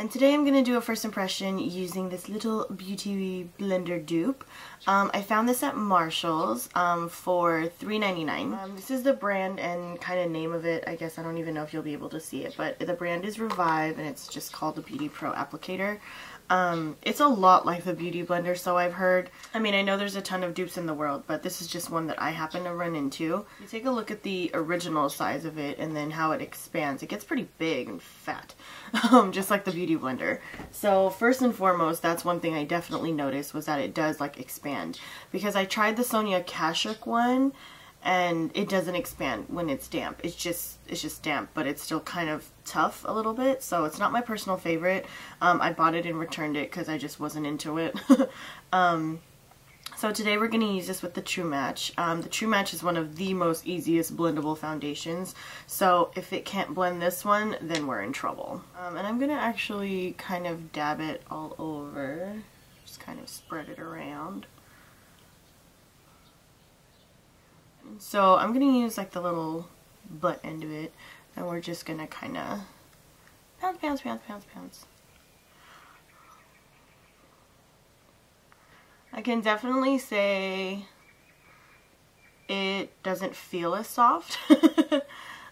And today I'm going to do a first impression using this little beauty blender dupe. I found this at Marshall's for $3.99. This is the brand and kind of name of it. I guess I don't even know if you'll be able to see it, but the brand is Revive and it's just called the Beauty Pro Applicator. It's a lot like the Beauty Blender, so I've heard. I mean, I know there's a ton of dupes in the world, but this is just one that I happen to run into. You take a look at the original size of it and then how it expands. It gets pretty big and fat, just like the Beauty Blender. So first and foremost, that's one thing I definitely noticed, was that it does like expand. Because I tried the Sonia Kashuk one, and it doesn't expand when it's damp. It's just damp, but it's still kind of tough a little bit, so it's not my personal favorite. I bought it and returned it because I just wasn't into it. So today we're going to use this with the True Match. The True Match is one of the most easiest blendable foundations, so if it can't blend this one, then we're in trouble. And I'm going to actually kind of dab it all over, just kind of spread it around. So I'm going to use like the little butt end of it, and we're just going to kind of bounce, bounce, bounce, bounce, bounce. I can definitely say it doesn't feel as soft.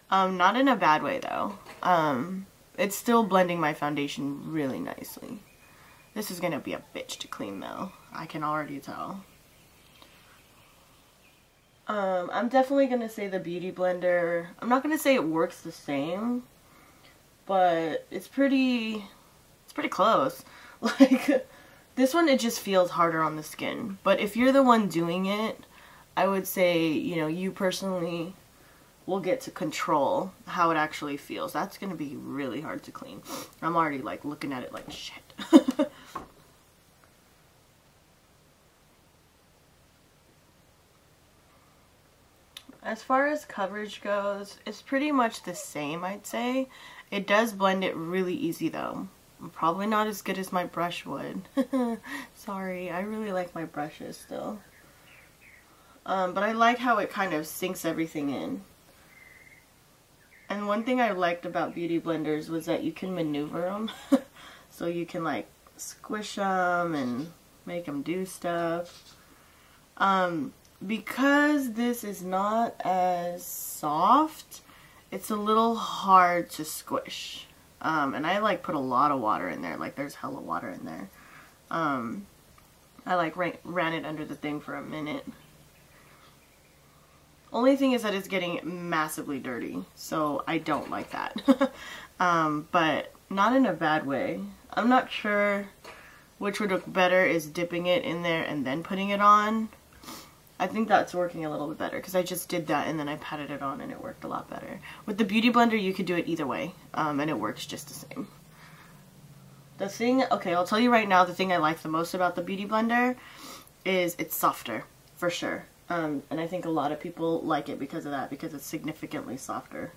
Not in a bad way though. It's still blending my foundation really nicely. This is going to be a bitch to clean though. I can already tell. I'm definitely going to say the Beauty Blender, I'm not going to say it works the same, but it's pretty close. Like, this one, it just feels harder on the skin. But if you're the one doing it, I would say, you know, you personally will get to control how it actually feels. That's going to be really hard to clean. I'm already, like, looking at it like, shit. As far as coverage goes, it's pretty much the same, I'd say. It does blend it really easy though. Probably not as good as my brush would. Sorry, I really like my brushes still. But I like how it kind of sinks everything in. And one thing I liked about beauty blenders was that you can maneuver them. So you can like squish them and make them do stuff. Because this is not as soft, it's a little hard to squish. And I like put a lot of water in there, like there's hella water in there. I like ran it under the thing for a minute. Only thing is that it's getting massively dirty, so I don't like that. But not in a bad way. I'm not sure which would look better, is dipping it in there and then putting it on. I think that's working a little bit better because I just did that and then I patted it on and it worked a lot better. With the Beauty Blender, you could do it either way, and it works just the same. The thing, okay, I'll tell you right now, the thing I like the most about the Beauty Blender is it's softer, for sure. And I think a lot of people like it because of that, because it's significantly softer.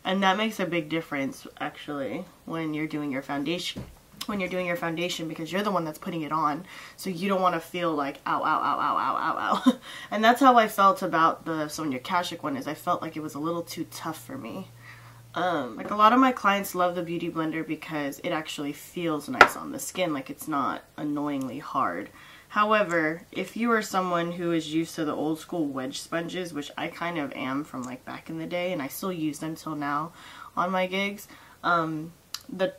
And that makes a big difference, actually, when you're doing your foundation. Because you're the one that's putting it on, so you don't want to feel like ow, ow, ow, ow, ow, ow, ow. And that's how I felt about the Sonia Kashuk one, is I felt like it was a little too tough for me. Like a lot of my clients love the Beauty Blender because it actually feels nice on the skin, like it's not annoyingly hard. However, if you are someone who is used to the old school wedge sponges, which I kind of am from like back in the day, and I still use them till now on my gigs, the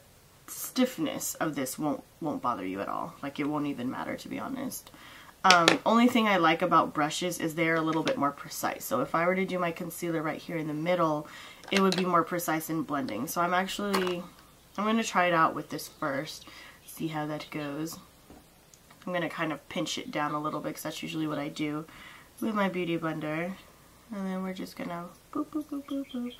stiffness of this won't bother you at all. Like, it won't even matter, to be honest. Only thing I like about brushes is they're a little bit more precise. So if I were to do my concealer right here in the middle, it would be more precise in blending. So I'm going to try it out with this first, see how that goes. I'm going to kind of pinch it down a little bit because that's usually what I do with my Beauty Blender. And then we're just going to boop, boop, boop, boop, boop.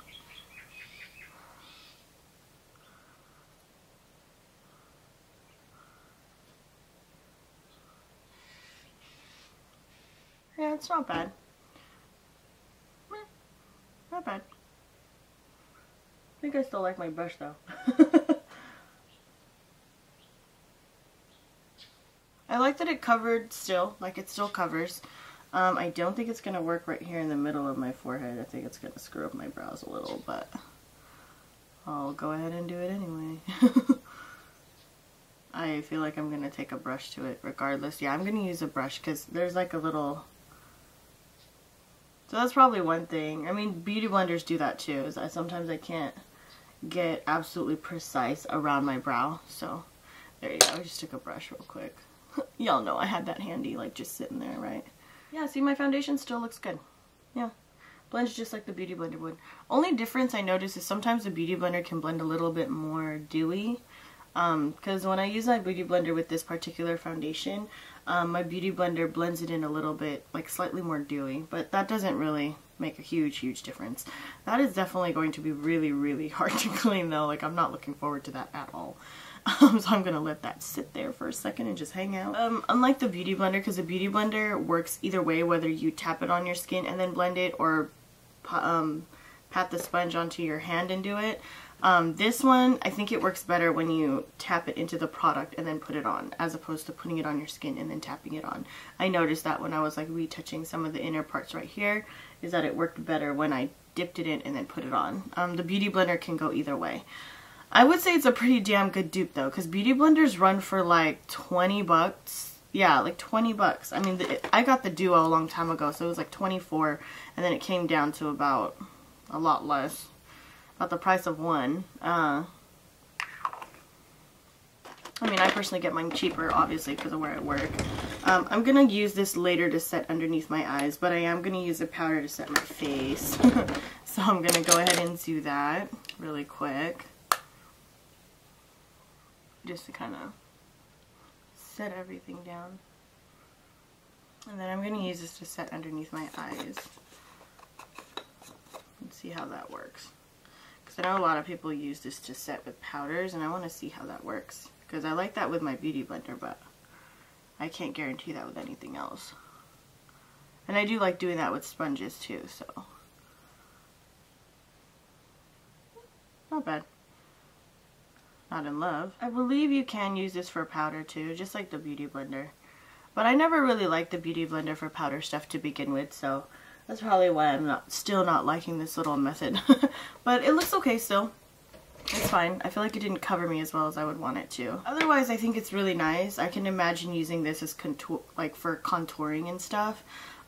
Yeah, it's not bad. Not bad. I think I still like my brush though. I like that it covered still, like it still covers. I don't think it's going to work right here in the middle of my forehead. I think it's going to screw up my brows a little, but I'll go ahead and do it anyway. I feel like I'm going to take a brush to it regardless. Yeah, I'm going to use a brush because there's like a little... So that's probably one thing. I mean, beauty blenders do that too. Is sometimes I can't get absolutely precise around my brow. So there you go. I just took a brush real quick. Y'all know I had that handy, like just sitting there, right? Yeah, see, my foundation still looks good. Yeah. Blends just like the Beauty Blender would. Only difference I notice is sometimes the Beauty Blender can blend a little bit more dewy. Because when I use my Beauty Blender with this particular foundation, my Beauty Blender blends it in a little bit, like slightly more dewy. But that doesn't really make a huge difference. That is definitely going to be really hard to clean though. Like, I'm not looking forward to that at all. So I'm going to let that sit there for a second and just hang out. Unlike the Beauty Blender, because the Beauty Blender works either way, whether you tap it on your skin and then blend it, or pat the sponge onto your hand and do it. This one, I think it works better when you tap it into the product and then put it on, as opposed to putting it on your skin and then tapping it on. I noticed that when I was like retouching some of the inner parts right here, is that it worked better when I dipped it in and then put it on. The Beauty Blender can go either way. I would say it's a pretty damn good dupe though, because Beauty Blenders run for like 20 bucks. Yeah, like 20 bucks. I mean, I got the Duo a long time ago, so it was like 24, and then it came down to about a lot less. About the price of one. I mean, I personally get mine cheaper, obviously, because of where I work. I'm going to use this later to set underneath my eyes, but I am going to use a powder to set my face. So I'm going to go ahead and do that really quick. Just to kind of set everything down. And then I'm going to use this to set underneath my eyes. And see how that works. Because I know a lot of people use this to set with powders, and I want to see how that works. Because I like that with my Beauty Blender, but I can't guarantee that with anything else. And I do like doing that with sponges too, so. Not bad. Not in love. I believe you can use this for powder too, just like the Beauty Blender. But I never really liked the Beauty Blender for powder stuff to begin with, so that's probably why I'm still not liking this little method. But it looks okay still. It's fine. I feel like it didn't cover me as well as I would want it to. Otherwise, I think it's really nice. I can imagine using this as for contouring and stuff.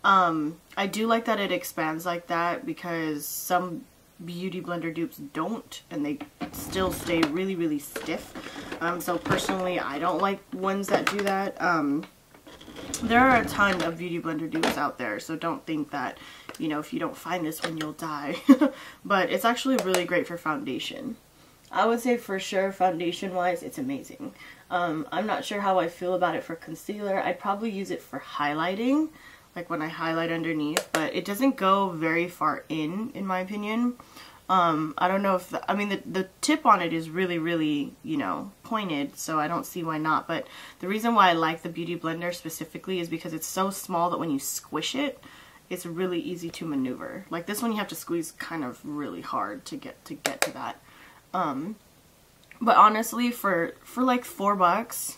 I do like that it expands like that, because some Beauty Blender dupes don't, and they still stay really stiff. So personally, I don't like ones that do that. There are a ton of Beauty Blender dupes out there, so don't think that, you know, if you don't find this one, you'll die. But it's actually really great for foundation. I would say for sure, foundation-wise, it's amazing. I'm not sure how I feel about it for concealer. I'd probably use it for highlighting, like when I highlight underneath, but it doesn't go very far in my opinion. I don't know if, I mean, the tip on it is really, you know, pointed, so I don't see why not. But the reason why I like the Beauty Blender specifically is because it's so small that when you squish it, it's really easy to maneuver. Like this one, you have to squeeze kind of really hard to get to that. But honestly, for like $4,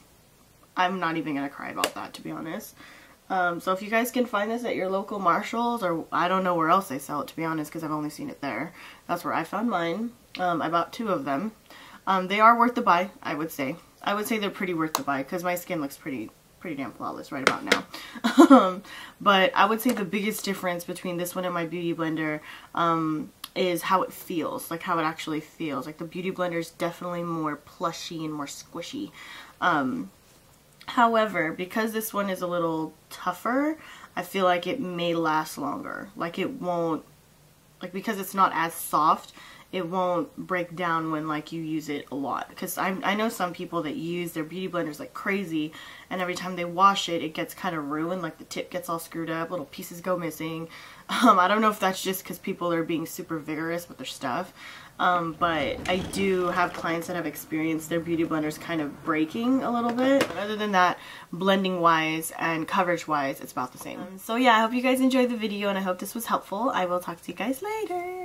I'm not even gonna cry about that, to be honest. So if you guys can find this at your local Marshalls, or I don't know where else they sell it, to be honest, because I've only seen it there. That's where I found mine. I bought 2 of them. They are worth the buy, I would say. I would say they're pretty worth the buy, because my skin looks pretty damn flawless right about now. But I would say the biggest difference between this one and my Beauty Blender is how it feels, like how it actually feels. Like the Beauty Blender is definitely more plushy and more squishy. However, because this one is a little tougher, I feel like it may last longer. Like it won't, like because it's not as soft, it won't break down when like you use it a lot. Because I know some people that use their Beauty Blenders like crazy, and every time they wash it, it gets kind of ruined. Like the tip gets all screwed up, little pieces go missing. I don't know if that's just because people are being super vigorous with their stuff. But I do have clients that have experienced their Beauty Blenders kind of breaking a little bit. But other than that, blending wise and coverage wise, it's about the same. So yeah, I hope you guys enjoyed the video, and I hope this was helpful. I will talk to you guys later.